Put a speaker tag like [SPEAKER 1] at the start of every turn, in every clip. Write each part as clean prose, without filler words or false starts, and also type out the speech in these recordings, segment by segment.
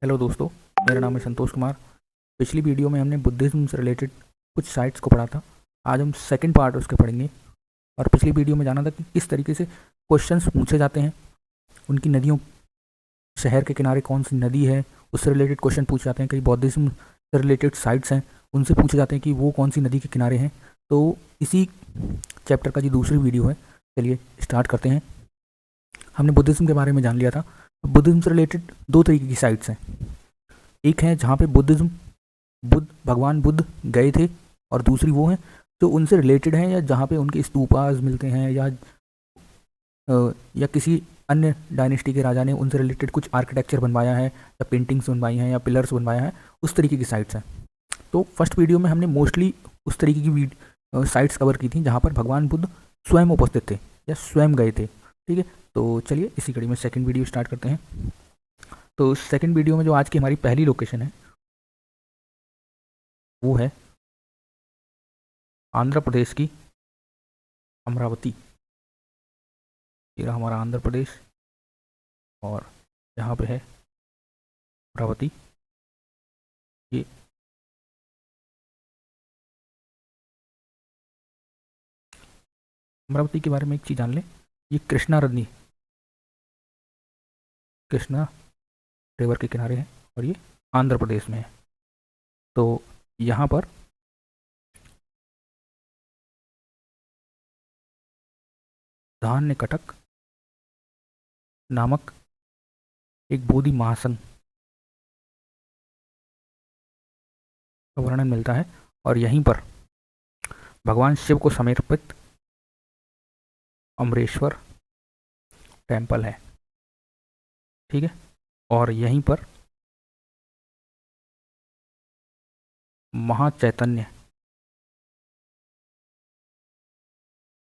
[SPEAKER 1] Hello दोस्तों, मेरा नाम है संतोष कुमार। पिछली वीडियो में हमने बुद्धिज़्म से रिलेटेड कुछ साइट्स को पढ़ा था। आज हम सेकंड पार्ट उसके पढ़ेंगे। और पिछली वीडियो में जाना था कि किस तरीके से क्वेश्चंस पूछे जाते हैं, उनकी नदियों, शहर के किनारे कौन सी नदी है उससे रिलेटेड क्वेश्चन पूछे जाते हैं। कई बुद्धिज़्म से रिलेटेड साइट्स हैं, उनसे पूछे जाते हैं कि वो कौन सी नदी के किनारे हैं। तो इसी चैप्टर का जो दूसरी वीडियो है, चलिए स्टार्ट करते हैं। हमने बुद्धिज़्म के बारे में जान लिया था। बुद्धिज़्म से रिलेटेड दो तरीके की साइट्स हैं। एक है जहाँ पे भगवान बुद्ध गए थे, और दूसरी वो है जो उनसे रिलेटेड है, या जहाँ पे उनके स्तूपास मिलते हैं, या किसी अन्य डायनेस्टी के राजा ने उनसे रिलेटेड कुछ आर्किटेक्चर बनवाया है, या पेंटिंग्स बनवाई हैं, या पिलर्स बनवाया है, उस तरीके की साइट्स हैं। तो फर्स्ट वीडियो में हमने मोस्टली उस तरीके की साइट्स कवर की थी जहाँ पर भगवान बुद्ध स्वयं उपस्थित थे या स्वयं गए थे। ठीक है, तो चलिए इसी कड़ी में सेकंड वीडियो स्टार्ट करते हैं। तो सेकंड वीडियो में जो आज की हमारी पहली लोकेशन है वो है आंध्र प्रदेश की अमरावती। ये रहा हमारा आंध्र प्रदेश, और यहाँ पे है अमरावती। ये अमरावती के बारे में एक चीज़ जान लें, ये कृष्णा रिवर के किनारे है, और ये आंध्र प्रदेश में है। तो यहाँ पर धान्य कटक नामक एक बोधि महासन का वर्णन मिलता है, और यहीं पर भगवान शिव को समर्पित अमरेश्वर टेम्पल है। ठीक है, और यहीं पर महाचैतन्य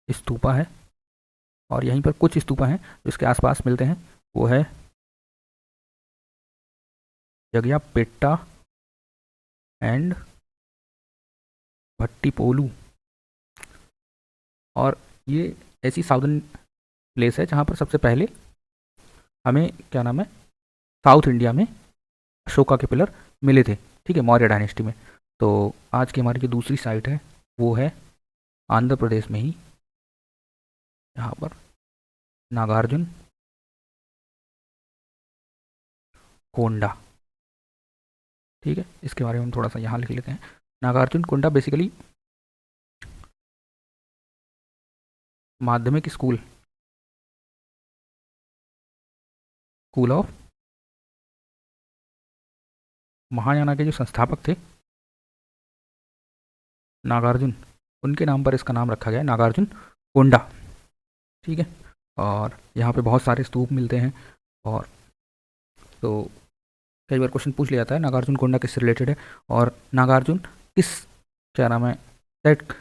[SPEAKER 1] स्तूपा है, और यहीं पर कुछ स्तूपा हैं जो इसके आसपास मिलते हैं। वो है जगयापेट्टा एंड भट्टीपोलू। और ये ऐसी साउदर्न प्लेस है जहाँ पर सबसे पहले हमें क्या नाम है, साउथ इंडिया में अशोका के पिलर मिले थे। ठीक है, मौर्य डायनेस्टी में। तो आज की हमारी जो दूसरी साइट है वो है आंध्र प्रदेश में ही, यहाँ पर नागार्जुन कोंडा। ठीक है, इसके बारे में हम थोड़ा सा यहाँ लिख लेते हैं। नागार्जुन कोंडा बेसिकली माध्यमिक स्कूल ऑफ महायाना के जो संस्थापक थे नागार्जुन, उनके नाम पर इसका नाम रखा गया है, नागार्जुन कोंडा। ठीक है, और यहाँ पे बहुत सारे स्तूप मिलते हैं। और तो कई बार क्वेश्चन पूछ लिया जाता है नागार्जुन कोंडा किससे रिलेटेड है, और नागार्जुन किस, क्या नाम है, सेट,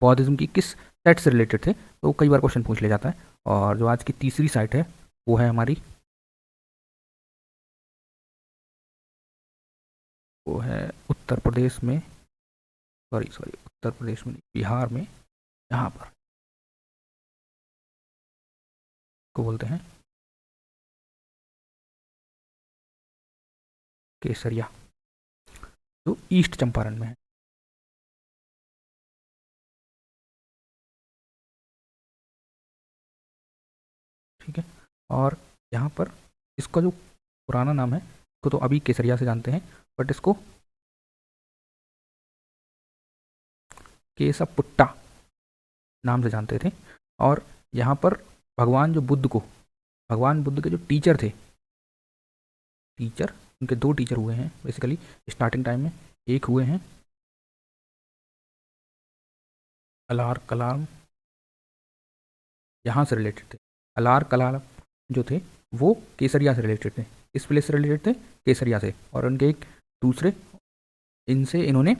[SPEAKER 1] बौद्धिज्म की किस सेट से रिलेटेड थे, तो कई बार क्वेश्चन पूछ लिया जाता है। और जो आज की तीसरी साइट है वो है हमारी, वो है उत्तर प्रदेश में, सॉरी उत्तर प्रदेश में नहीं, बिहार में, यहाँ पर को बोलते हैं केसरिया, जो ईस्ट चंपारण में है। ठीक है, और यहाँ पर इसका जो पुराना नाम है, इसको तो अभी केसरिया से जानते हैं, बट इसको केसपुट्टा नाम से जानते थे। और यहाँ पर भगवान बुद्ध के जो टीचर, उनके दो टीचर हुए हैं बेसिकली स्टार्टिंग टाइम में। एक हुए हैं अलार कलाम, यहाँ से रिलेटेड थे। अलार कलाम जो थे वो केसरिया से रिलेटेड थे, इस प्लेस से रिलेटेड थे, केसरिया से। और उनके एक दूसरे, इनसे इन्होंने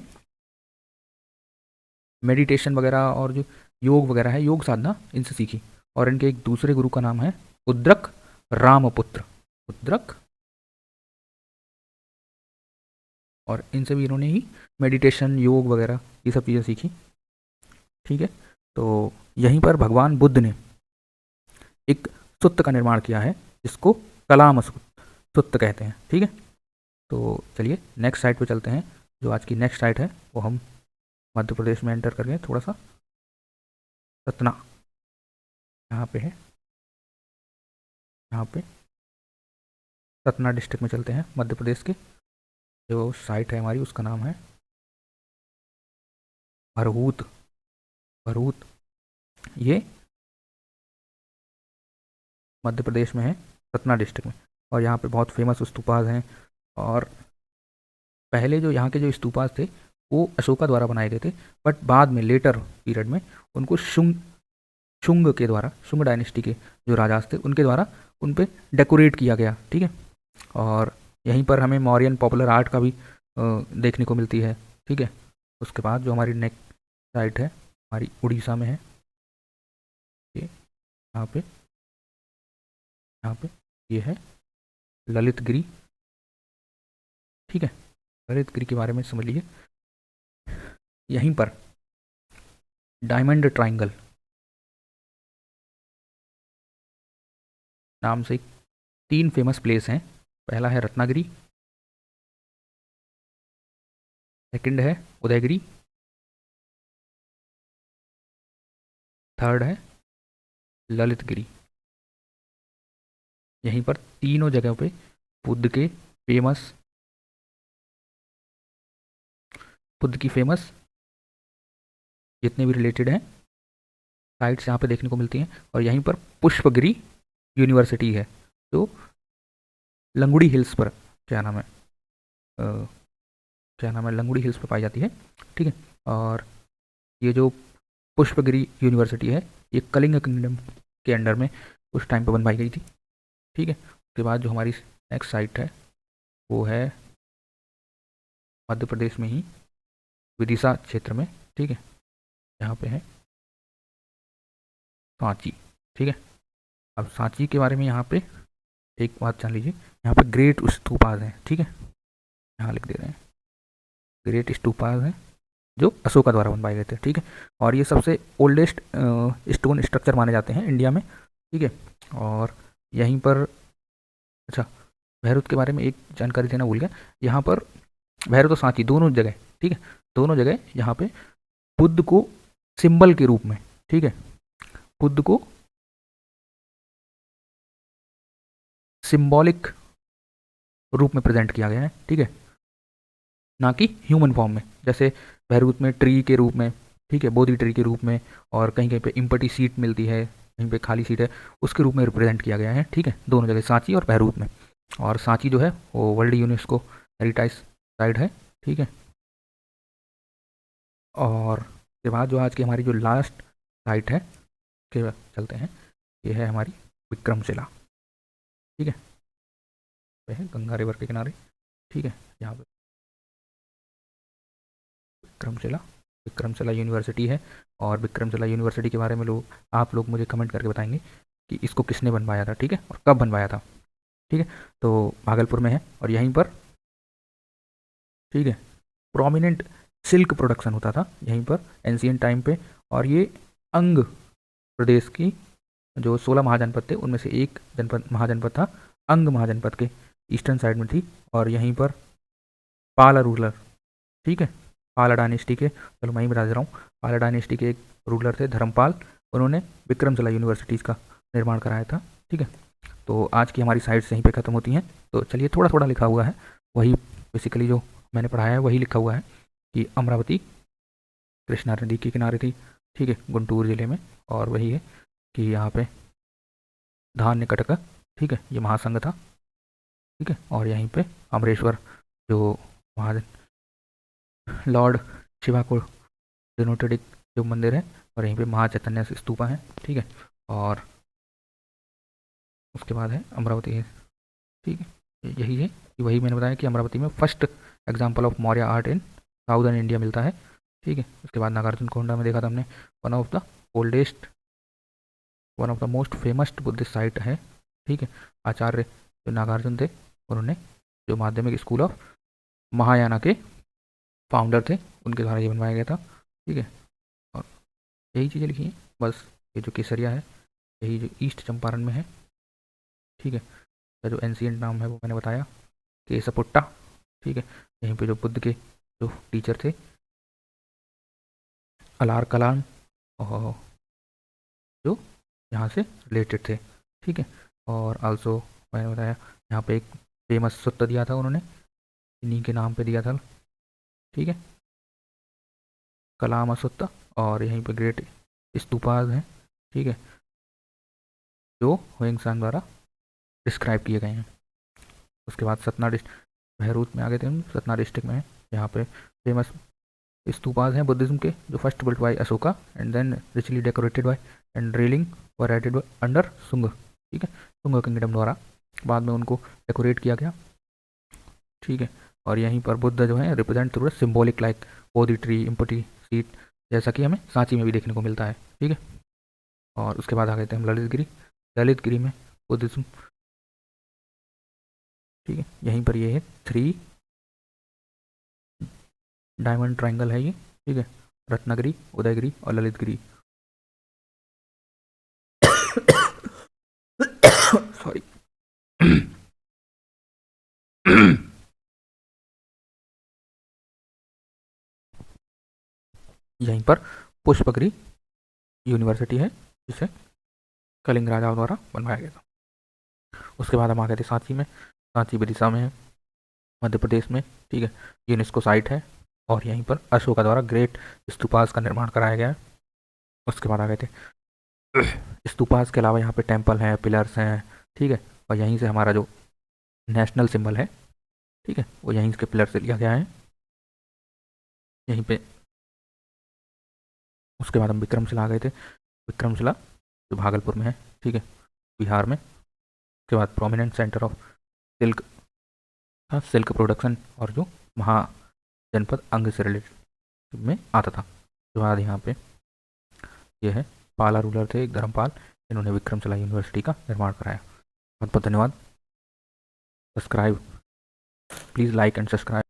[SPEAKER 1] मेडिटेशन वगैरह और जो योग वगैरह है, योग साधना, इनसे सीखी। और इनके एक दूसरे गुरु का नाम है उद्रक रामपुत्र, उद्रक, और इनसे भी इन्होंने ही मेडिटेशन, योग वगैरह ये सब चीज़ें सीखी। ठीक है, तो यहीं पर भगवान बुद्ध ने एक सूत्र का निर्माण किया है जिसको कलाम सुत्त कहते हैं। ठीक है, तो चलिए नेक्स्ट साइट पे चलते हैं। जो आज की नेक्स्ट साइट है वो हम मध्य प्रदेश में एंटर करके थोड़ा सा सतना यहाँ पे है, यहाँ पे सतना डिस्ट्रिक्ट में चलते हैं मध्य प्रदेश के। जो साइट है हमारी उसका नाम है भरहूत। भरहूत ये मध्य प्रदेश में है, सतना डिस्ट्रिक्ट में। और यहाँ पे बहुत फेमस स्तूपास हैं। और पहले जो यहाँ के जो स्तूपास थे वो अशोका द्वारा बनाए गए थे, बट बाद में लेटर पीरियड में उनको शुंग के द्वारा, शुंग डायनेस्टी के जो राजा थे उनके द्वारा उन पे डेकोरेट किया गया। ठीक है, और यहीं पर हमें मौर्यन पॉपुलर आर्ट का भी देखने को मिलती है। ठीक है, उसके बाद जो हमारी नेक्स्ट साइट है हमारी उड़ीसा में है। ये यहाँ पे ये है ललितगिरी। ठीक है, ललितगिरी के बारे में समझ लीजिए। यहीं पर डायमंड ट्राइंगल नाम से 3 फेमस प्लेस हैं। पहला है रत्नागिरी, सेकंड है उदयगिरी, थर्ड है ललितगिरी। यहीं पर तीनों जगहों पे बुद्ध के फेमस बुद्ध की फेमस जितने भी रिलेटेड हैं साइट्स यहाँ पे देखने को मिलती हैं। और यहीं पर पुष्पगिरी यूनिवर्सिटी है जो लंगुड़ी हिल्स पर, क्या नाम है, लंगुड़ी हिल्स पर पाई जाती है। ठीक है, और ये जो पुष्पगिरी यूनिवर्सिटी है ये कलिंग किंगडम के अंडर में उस टाइम पर बनवाई गई थी। ठीक है, उसके बाद जो हमारी नेक्स्ट साइट है वो है मध्य प्रदेश में ही विदिशा क्षेत्र में। ठीक है, यहाँ पे है सांची। ठीक है, अब सांची के बारे में यहाँ पे एक बात जान लीजिए, यहाँ पे ग्रेट स्तूपास हैं। ठीक है, यहाँ लिख दे रहे हैं ग्रेट स्तूपास हैं जो अशोका द्वारा बनवाए गए थे। ठीक है, और ये सबसे ओल्डेस्ट स्टोन स्ट्रक्चर माने जाते हैं इंडिया में। ठीक है, और यहीं पर, अच्छा भैरुत के बारे में एक जानकारी देना भूल गया। यहाँ पर भैरुत और सांची दोनों जगह, ठीक है, दोनों जगह यहाँ पे बुद्ध को सिंबल के रूप में, ठीक है, बुद्ध को सिंबॉलिक रूप में प्रेजेंट किया गया है। ठीक है, ना कि ह्यूमन फॉर्म में, जैसे भैरुत में ट्री के रूप में, ठीक है, बोधि ट्री के रूप में, और कहीं कहीं पे इम्पटी सीट मिलती है, कहीं पे खाली सीट है, उसके रूप में रिप्रेजेंट किया गया है। ठीक है, दोनों जगह सांची और भैरुत में। और सांची जो है वो वर्ल्ड यूनेस्को हेरिटेज साइट है। ठीक है, और के बाद जो आज की हमारी जो लास्ट साइट है के चलते हैं, ये है हमारी विक्रमशिला। ठीक है, है गंगा रिवर के किनारे। ठीक है, यहाँ पे विक्रमशिला यूनिवर्सिटी है। और विक्रमशिला यूनिवर्सिटी के बारे में आप लोग मुझे कमेंट करके बताएंगे कि इसको किसने बनवाया था। ठीक है, और कब बनवाया था। ठीक है, तो भागलपुर में है और यहीं पर, ठीक है, प्रोमिनेंट सिल्क प्रोडक्शन होता था यहीं पर एंशियंट टाइम पे। और ये अंग प्रदेश की जो 16 महाजनपद थे उनमें से एक महाजनपद था, अंग महाजनपद के ईस्टर्न साइड में थी। और यहीं पर पाला रूलर, ठीक है, पाला डायनेस्टी के, चलो मैं ही बता दे रहा हूँ, पाला डायनेस्टी के एक रूलर थे धर्मपाल, उन्होंने विक्रमशिला यूनिवर्सिटीज़ का निर्माण कराया था। ठीक है, तो आज की हमारी साइट्स यहीं पे ख़त्म होती हैं। तो चलिए थोड़ा थोड़ा लिखा हुआ है, वही बेसिकली जो मैंने पढ़ाया है वही लिखा हुआ है कि अमरावती कृष्णा नदी के किनारे थी, ठीक है, गुंटूर ज़िले में। और वही है कि यहाँ पे धान्य कटक, ठीक है, ये महासंघ था। ठीक है, और यहीं पे अमरेश्वर जो महाजन लॉर्ड शिवा को डिनोटेड एक जो मंदिर है, और यहीं पे महाचैतन्य स्तूपा है। ठीक है, और उसके बाद है अमरावती है। ठीक है, यही है कि वही मैंने बताया कि अमरावती में first example of Maurya art in southern India मिलता है। ठीक है, उसके बाद नागार्जुन कोंडा में देखा था हमने, one of the most famous Buddhist site है। ठीक है, आचार्य जो नागार्जुन थे उन्होंने जो माध्यमिक स्कूल ऑफ महायाना के फाउंडर थे उनके द्वारा ये बनवाया गया था। ठीक है, और यही चीज़ें लिखी हैं बस। ये जो केसरिया है यही जो ईस्ट चंपारण में है। ठीक है, का जो एंशिएंट नाम है वो मैंने बताया, केसपुट्टा। ठीक है, यहीं पे जो बुद्ध के जो टीचर थे अलार कलाम, और जो यहाँ से रिलेटेड थे। ठीक है, और आल्सो मैंने बताया यहाँ पे एक फेमस सुत्त दिया था उन्होंने, इन्हीं के नाम पे दिया था। ठीक है, कलाम असुत्ता। और यहीं पे ग्रेट स्तूपाज हैं, ठीक है, जो हुएंगसांग द्वारा डिस्क्राइब किए गए हैं। उसके बाद सतना डिस्ट्रिक्ट, बहरूत में आ गए थे हम, सतना डिस्ट्रिक्ट में है। यहाँ पे फेमस स्तूपाज हैं बुद्धिज्म के, जो first built by Ashoka and then richly decorated by and railing were added under Sunga. ठीक है, सुंग किंगडम द्वारा बाद में उनको डेकोरेट किया गया। ठीक है, और यहीं पर बुद्ध जो है रिप्रेजेंट थ्रू सिम्बॉलिक लाइक बोधि ट्री, इम्पटी सीट, जैसा कि हमें सांची में भी देखने को मिलता है। ठीक है, और उसके बाद आ गए थे हम ललितगिरी। ललितगिरी में बुद्धिज्म, ठीक है, यहीं पर ये है 3 डायमंड ट्राइंगल है ये। ठीक है, रत्नागिरी, उदयगिरी और ललितगिरी। सॉरी। यहीं पर पुष्पगिरी यूनिवर्सिटी है, जिसे कलिंग राजाओं द्वारा बनवाया गया था। उसके बाद हम आ गए थे सांची में। सांची विदिशा में है, मध्य प्रदेश में। ठीक है, यूनेस्को साइट है, और यहीं पर अशोका द्वारा ग्रेट स्तूपास का निर्माण कराया गया है। उसके बाद आ गए थे स्तूपास के अलावा यहाँ पे टेम्पल हैं, पिलर्स हैं। ठीक है, और यहीं से हमारा जो नेशनल सिंबल है, ठीक है, वो यहीं के पिलर से लिया गया है, यहीं पे। उसके बाद हम विक्रमशिला आ गए थे। विक्रमशिला जो भागलपुर में है, ठीक है, बिहार में। उसके बाद प्रोमिनेंट सेंटर ऑफ सिल्क था, सिल्क प्रोडक्शन, और जो महाजनपद अंग से रिलेटेड में आता था। उसके बाद यहाँ पे ये है पाला रूलर थे, एक धर्मपाल, इन्होंने विक्रमशिला यूनिवर्सिटी का निर्माण कराया। बहुत बहुत धन्यवाद। Subscribe, please like and subscribe.